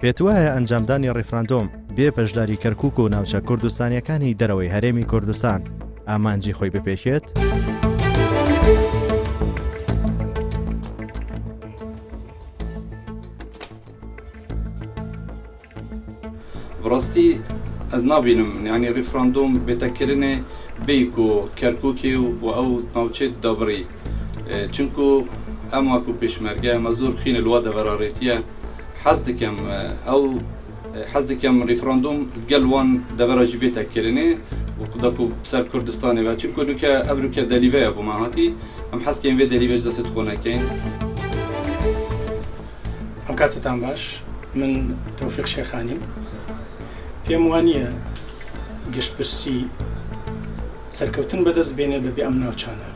پێت وایە ئەنجامدانی ڕێفراندۆم بێ بەشداری کەرکووک و ناوچە کوردستانیەکانی دەرەوەی هەرێمی کوردستان ئامانجی خۆی بپێکێت؟ بڕاستی ئەس نابینم یعنی ڕێفراندۆم بێتەکردنێ بیک و کەرکووکی و ئەو ناوچێت دەبڕی چونکو ئەماکو پێشمەرگە ئەمە زۆر خینە لوا دەڤەرارێتیە حەز دەکەم ڕێفراندۆم گەلوان دەڤەراژی بێتەکردنێ وەکو سەر کوردستانێ چونکو دوکە ئەبروکە دەلیڤەیە بۆ ماهاتی ئەم حەزکەین بێ دەلیڤەش دەست خۆ نەکەین. ئەم کاتتان باش، من تەوفیق شێخانیم. پێم وانییە گەشتبرسی سەرکەوتن بەدەست بێنێ بەبێ ئەم ناوچانە.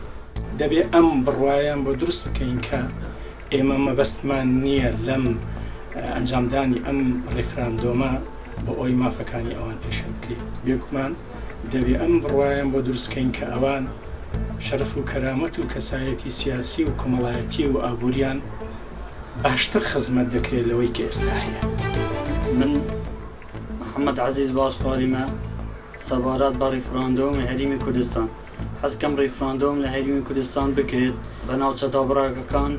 دەبێ ئەم بڕوایان بۆ دروست بکەین کە ئێمە مەبەستمان نییە لەم ئەنجامدانی ئەم ڕێفراندۆمە بۆ ئەوی مافەکانی ئەوان پێشێ بکرێت. بێگومان دەبێ ئەم بڕوایان بۆ دروستکەین کە ئەوان شەرەف و کەرامەت و کەسایەتی سیاسی و کۆمەڵایەتی و ئابووریان باشتر خزمەت دەکرێت لەوەی کە ئێستا هەیە. من محەممەد عەزیز باشقالیمە، سەبارەت بە ڕێفراندۆمی هەرێمی کوردستان. حەزکەم ڕێفراندۆم لە هەرێمی کوردستان بکرێت بە ناوچە دابڕاکەکان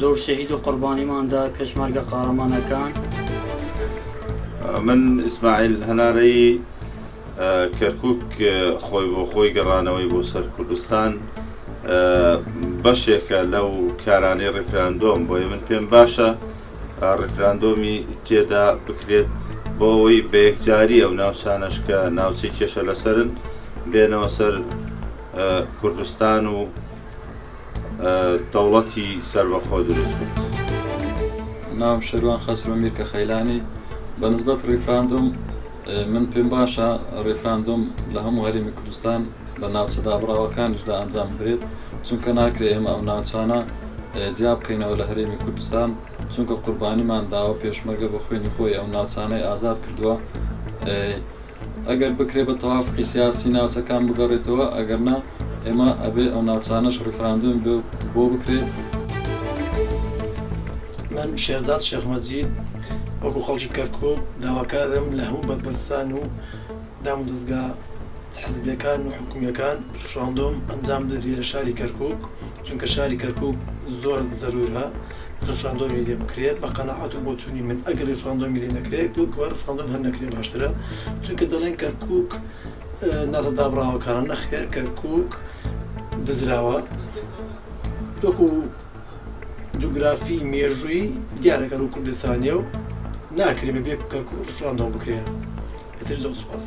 زۆر شەهید و قوربانیماندا پێشمەرگە قارەمانەکان. من ئیسماعیل هەنارەی کەرکووک خۆی بۆ خۆی گەڕانەوەی بۆ سەر کوردستان بەشێکە لەو کارانەی ڕێفراندۆم بۆیە من پێم باشە ڕێفراندۆمی تێدا بکرێت بۆ ئەوەی بە یەکجاری ئەو ناوچانەش کە ناوچەی کێشە لەسەرن بێنەوە سەر کوردستان و دەوڵەتی سەربەخۆ دروست بێت. ناوم شەروان خەسرۆ میرکە خەیلانی. بەنسبەت ڕێفراندۆم من پێم باشە ڕێفراندۆم لە هەموو هەرێمی کوردستان بە ناوچە دابڕاوەکانیشدا ئەنجام بدرێت، چونکە ناکرێت ئێمە ئەو ناوچانە جیا بکەینەوە لە هەرێمی کوردستان، چونکە قوربانیمان داوە پێشمەرگە بە خوێنی خۆی ئەو ناوچانەی ئازاد کردووە. ئەگەر بکرێت بە تەوافقی سیاسی ناوچەکان بگەڕێتەوە، ئەگەرنا ئێمە ئەبێ ئەو ناوچانەش ڕێفراندۆم بۆ بکرێت. من شێرزاد شێخمەجید وەکو خەڵکی کەرکووک داواکارم لە هەموو بەرپرسان و دام و دەستگا حزبیەکان و حکوومیەکان ڕێفراندۆم ئەنجام بدرێت لە شاری کەرکووک، چونکە شاری کەرکووک زۆر زەرورە ڕێفراندۆمی لێ بکرێت. بە قەناعەت و بۆچوونی من ئەگەر ڕێفراندۆمی لێ نەکرێت دووکوە ڕێفراندۆم هەر نەکرێت باشترە، چونکە دەڵێن کەرکووک ناتە دابڕاوەکانە نەخێر، کەرکووک دزراوە. وەکو جوگرافی مێژووی دیارەکە و کوردستانیە و ناکرێت بەبێ کەرکووک ڕێفراندۆم بکرێن. ئەتر زۆر سوپاس.